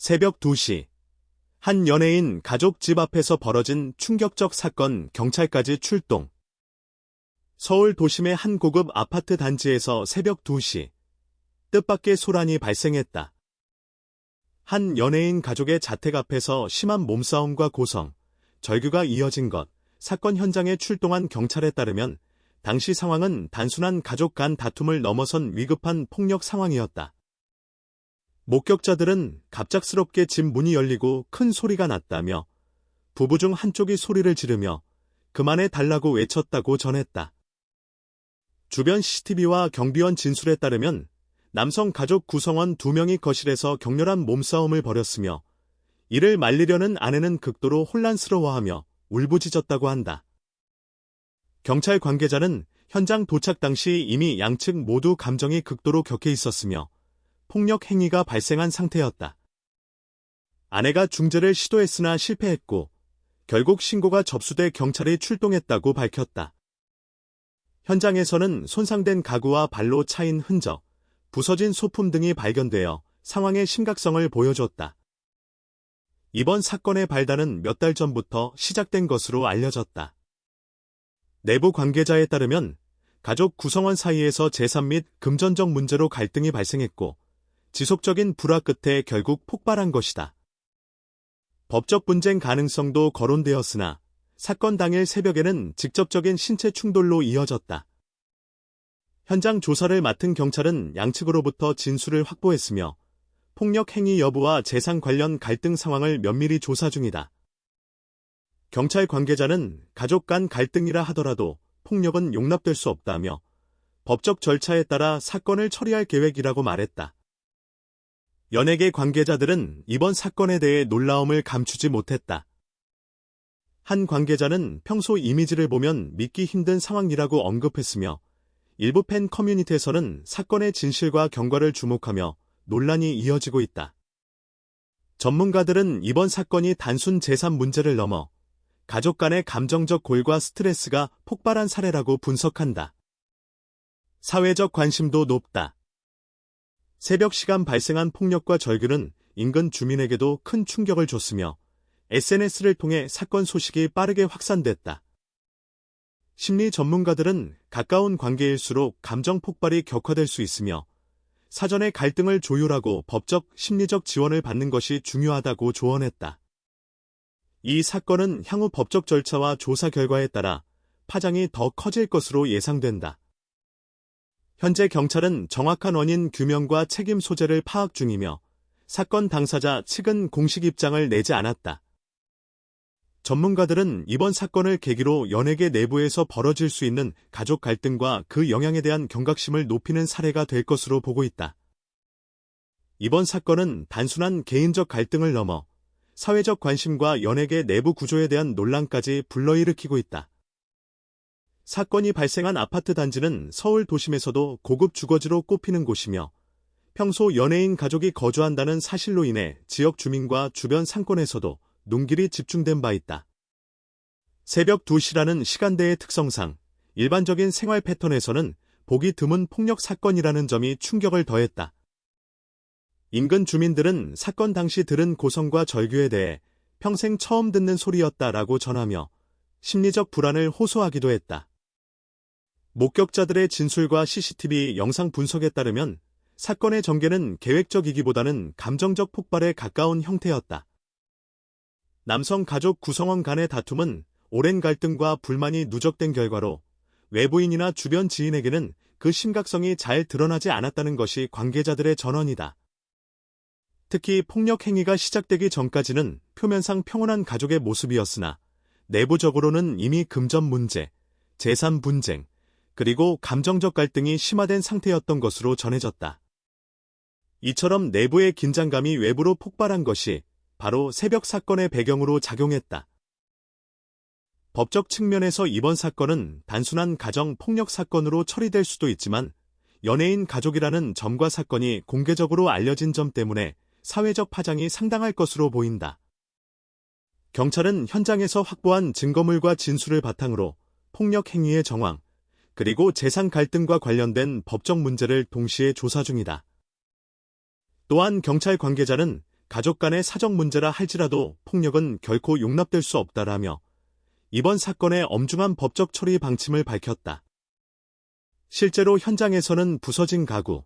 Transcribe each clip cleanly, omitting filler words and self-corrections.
새벽 2시. 한 연예인 가족 집 앞에서 벌어진 충격적 사건, 경찰까지 출동. 서울 도심의 한 고급 아파트 단지에서 새벽 2시. 뜻밖의 소란이 발생했다. 한 연예인 가족의 자택 앞에서 심한 몸싸움과 고성, 절규가 이어진 것. 사건 현장에 출동한 경찰에 따르면 당시 상황은 단순한 가족 간 다툼을 넘어선 위급한 폭력 상황이었다. 목격자들은 갑작스럽게 집 문이 열리고 큰 소리가 났다며 부부 중 한쪽이 소리를 지르며 그만해 달라고 외쳤다고 전했다. 주변 CCTV와 경비원 진술에 따르면 남성 가족 구성원 2명이 거실에서 격렬한 몸싸움을 벌였으며 이를 말리려는 아내는 극도로 혼란스러워하며 울부짖었다고 한다. 경찰 관계자는 현장 도착 당시 이미 양측 모두 감정이 극도로 격해 있었으며 폭력 행위가 발생한 상태였다. 아내가 중재를 시도했으나 실패했고 결국 신고가 접수돼 경찰이 출동했다고 밝혔다. 현장에서는 손상된 가구와 발로 차인 흔적, 부서진 소품 등이 발견되어 상황의 심각성을 보여줬다. 이번 사건의 발단은 몇 달 전부터 시작된 것으로 알려졌다. 내부 관계자에 따르면 가족 구성원 사이에서 재산 및 금전적 문제로 갈등이 발생했고 지속적인 불화 끝에 결국 폭발한 것이다. 법적 분쟁 가능성도 거론되었으나 사건 당일 새벽에는 직접적인 신체 충돌로 이어졌다. 현장 조사를 맡은 경찰은 양측으로부터 진술을 확보했으며 폭력 행위 여부와 재산 관련 갈등 상황을 면밀히 조사 중이다. 경찰 관계자는 가족 간 갈등이라 하더라도 폭력은 용납될 수 없다며 법적 절차에 따라 사건을 처리할 계획이라고 말했다. 연예계 관계자들은 이번 사건에 대해 놀라움을 감추지 못했다. 한 관계자는 평소 이미지를 보면 믿기 힘든 상황이라고 언급했으며 일부 팬 커뮤니티에서는 사건의 진실과 경과를 주목하며 논란이 이어지고 있다. 전문가들은 이번 사건이 단순 재산 문제를 넘어 가족 간의 감정적 골과 스트레스가 폭발한 사례라고 분석한다. 사회적 관심도 높다. 새벽 시간 발생한 폭력과 절규는 인근 주민에게도 큰 충격을 줬으며 SNS를 통해 사건 소식이 빠르게 확산됐다. 심리 전문가들은 가까운 관계일수록 감정 폭발이 격화될 수 있으며 사전에 갈등을 조율하고 법적, 심리적 지원을 받는 것이 중요하다고 조언했다. 이 사건은 향후 법적 절차와 조사 결과에 따라 파장이 더 커질 것으로 예상된다. 현재 경찰은 정확한 원인 규명과 책임 소재를 파악 중이며 사건 당사자 측은 공식 입장을 내지 않았다. 전문가들은 이번 사건을 계기로 연예계 내부에서 벌어질 수 있는 가족 갈등과 그 영향에 대한 경각심을 높이는 사례가 될 것으로 보고 있다. 이번 사건은 단순한 개인적 갈등을 넘어 사회적 관심과 연예계 내부 구조에 대한 논란까지 불러일으키고 있다. 사건이 발생한 아파트 단지는 서울 도심에서도 고급 주거지로 꼽히는 곳이며 평소 연예인 가족이 거주한다는 사실로 인해 지역 주민과 주변 상권에서도 눈길이 집중된 바 있다. 새벽 2시라는 시간대의 특성상 일반적인 생활 패턴에서는 보기 드문 폭력 사건이라는 점이 충격을 더했다. 인근 주민들은 사건 당시 들은 고성과 절규에 대해 평생 처음 듣는 소리였다라고 전하며 심리적 불안을 호소하기도 했다. 목격자들의 진술과 CCTV 영상 분석에 따르면 사건의 전개는 계획적이기보다는 감정적 폭발에 가까운 형태였다. 남성 가족 구성원 간의 다툼은 오랜 갈등과 불만이 누적된 결과로 외부인이나 주변 지인에게는 그 심각성이 잘 드러나지 않았다는 것이 관계자들의 전언이다. 특히 폭력 행위가 시작되기 전까지는 표면상 평온한 가족의 모습이었으나 내부적으로는 이미 금전 문제, 재산 분쟁, 그리고 감정적 갈등이 심화된 상태였던 것으로 전해졌다. 이처럼 내부의 긴장감이 외부로 폭발한 것이 바로 새벽 사건의 배경으로 작용했다. 법적 측면에서 이번 사건은 단순한 가정 폭력 사건으로 처리될 수도 있지만 연예인 가족이라는 점과 사건이 공개적으로 알려진 점 때문에 사회적 파장이 상당할 것으로 보인다. 경찰은 현장에서 확보한 증거물과 진술을 바탕으로 폭력 행위의 정황, 그리고 재산 갈등과 관련된 법적 문제를 동시에 조사 중이다. 또한 경찰 관계자는 가족 간의 사정 문제라 할지라도 폭력은 결코 용납될 수 없다라며 이번 사건의 엄중한 법적 처리 방침을 밝혔다. 실제로 현장에서는 부서진 가구,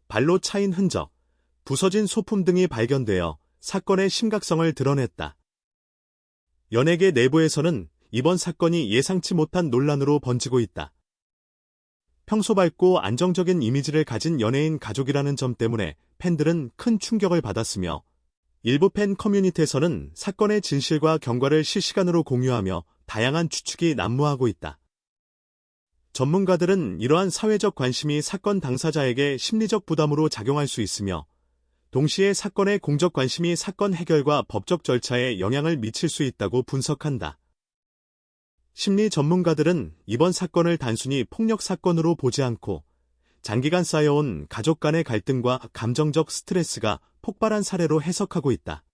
발로 차인 흔적, 부서진 소품 등이 발견되어 사건의 심각성을 드러냈다. 연예계 내부에서는 이번 사건이 예상치 못한 논란으로 번지고 있다. 평소 밝고 안정적인 이미지를 가진 연예인 가족이라는 점 때문에 팬들은 큰 충격을 받았으며 일부 팬 커뮤니티에서는 사건의 진실과 경과를 실시간으로 공유하며 다양한 추측이 난무하고 있다. 전문가들은 이러한 사회적 관심이 사건 당사자에게 심리적 부담으로 작용할 수 있으며 동시에 사건의 공적 관심이 사건 해결과 법적 절차에 영향을 미칠 수 있다고 분석한다. 심리 전문가들은 이번 사건을 단순히 폭력 사건으로 보지 않고 장기간 쌓여온 가족 간의 갈등과 감정적 스트레스가 폭발한 사례로 해석하고 있다.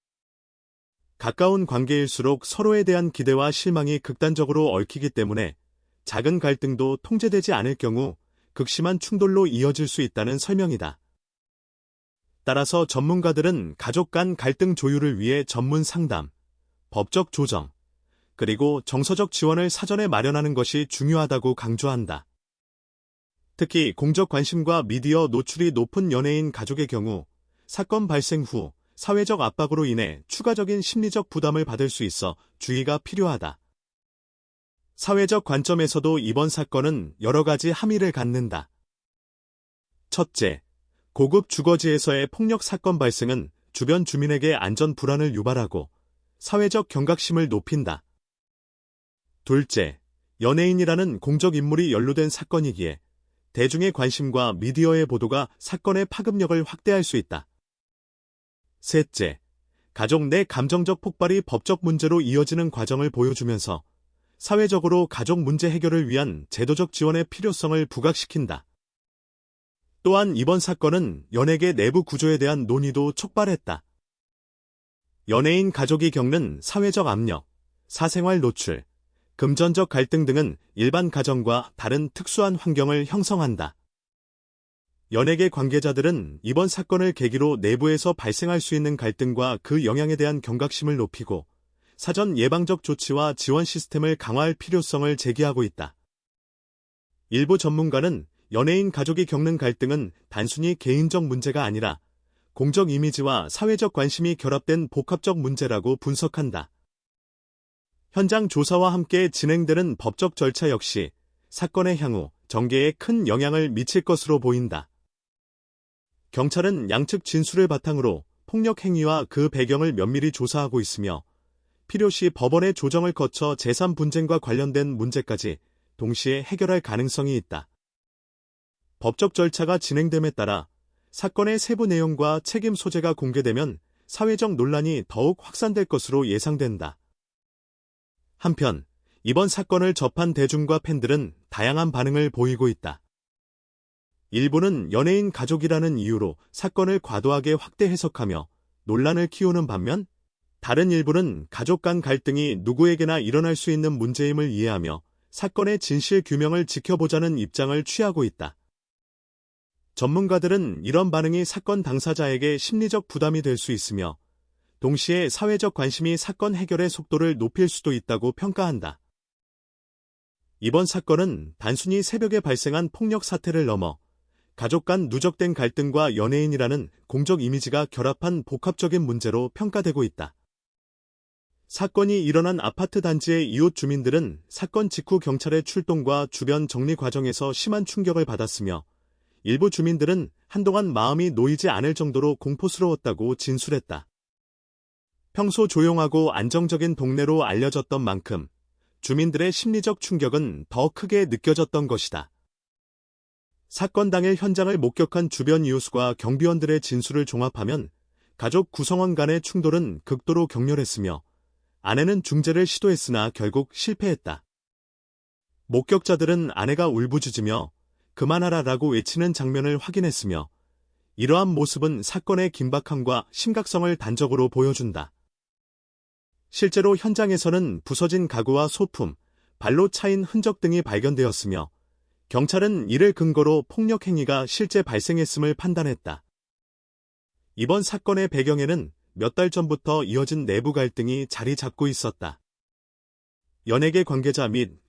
가까운 관계일수록 서로에 대한 기대와 실망이 극단적으로 얽히기 때문에 작은 갈등도 통제되지 않을 경우 극심한 충돌로 이어질 수 있다는 설명이다. 따라서 전문가들은 가족 간 갈등 조율을 위해 전문 상담, 법적 조정, 그리고 정서적 지원을 사전에 마련하는 것이 중요하다고 강조한다. 특히 공적 관심과 미디어 노출이 높은 연예인 가족의 경우 사건 발생 후 사회적 압박으로 인해 추가적인 심리적 부담을 받을 수 있어 주의가 필요하다. 사회적 관점에서도 이번 사건은 여러 가지 함의를 갖는다. 첫째, 고급 주거지에서의 폭력 사건 발생은 주변 주민에게 안전 불안을 유발하고 사회적 경각심을 높인다. 둘째, 연예인이라는 공적 인물이 연루된 사건이기에 대중의 관심과 미디어의 보도가 사건의 파급력을 확대할 수 있다. 셋째, 가족 내 감정적 폭발이 법적 문제로 이어지는 과정을 보여주면서 사회적으로 가족 문제 해결을 위한 제도적 지원의 필요성을 부각시킨다. 또한 이번 사건은 연예계 내부 구조에 대한 논의도 촉발했다. 연예인 가족이 겪는 사회적 압력, 사생활 노출, 금전적 갈등 등은 일반 가정과 다른 특수한 환경을 형성한다. 연예계 관계자들은 이번 사건을 계기로 내부에서 발생할 수 있는 갈등과 그 영향에 대한 경각심을 높이고 사전 예방적 조치와 지원 시스템을 강화할 필요성을 제기하고 있다. 일부 전문가는 연예인 가족이 겪는 갈등은 단순히 개인적 문제가 아니라 공적 이미지와 사회적 관심이 결합된 복합적 문제라고 분석한다. 현장 조사와 함께 진행되는 법적 절차 역시 사건의 향후 전개에 큰 영향을 미칠 것으로 보인다. 경찰은 양측 진술을 바탕으로 폭력 행위와 그 배경을 면밀히 조사하고 있으며 필요시 법원의 조정을 거쳐 재산 분쟁과 관련된 문제까지 동시에 해결할 가능성이 있다. 법적 절차가 진행됨에 따라 사건의 세부 내용과 책임 소재가 공개되면 사회적 논란이 더욱 확산될 것으로 예상된다. 한편 이번 사건을 접한 대중과 팬들은 다양한 반응을 보이고 있다. 일부는 연예인 가족이라는 이유로 사건을 과도하게 확대 해석하며 논란을 키우는 반면 다른 일부는 가족 간 갈등이 누구에게나 일어날 수 있는 문제임을 이해하며 사건의 진실 규명을 지켜보자는 입장을 취하고 있다. 전문가들은 이런 반응이 사건 당사자에게 심리적 부담이 될 수 있으며 동시에 사회적 관심이 사건 해결의 속도를 높일 수도 있다고 평가한다. 이번 사건은 단순히 새벽에 발생한 폭력 사태를 넘어 가족 간 누적된 갈등과 연예인이라는 공적 이미지가 결합한 복합적인 문제로 평가되고 있다. 사건이 일어난 아파트 단지의 이웃 주민들은 사건 직후 경찰의 출동과 주변 정리 과정에서 심한 충격을 받았으며 일부 주민들은 한동안 마음이 놓이지 않을 정도로 공포스러웠다고 진술했다. 평소 조용하고 안정적인 동네로 알려졌던 만큼 주민들의 심리적 충격은 더 크게 느껴졌던 것이다. 사건 당일 현장을 목격한 주변 이웃과 경비원들의 진술을 종합하면 가족 구성원 간의 충돌은 극도로 격렬했으며 아내는 중재를 시도했으나 결국 실패했다. 목격자들은 아내가 울부짖으며 그만하라라고 외치는 장면을 확인했으며 이러한 모습은 사건의 긴박함과 심각성을 단적으로 보여준다. 실제로 현장에서는 부서진 가구와 소품, 발로 차인 흔적 등이 발견되었으며 경찰은 이를 근거로 폭력 행위가 실제 발생했음을 판단했다. 이번 사건의 배경에는 몇 달 전부터 이어진 내부 갈등이 자리 잡고 있었다. 연예계 관계자 및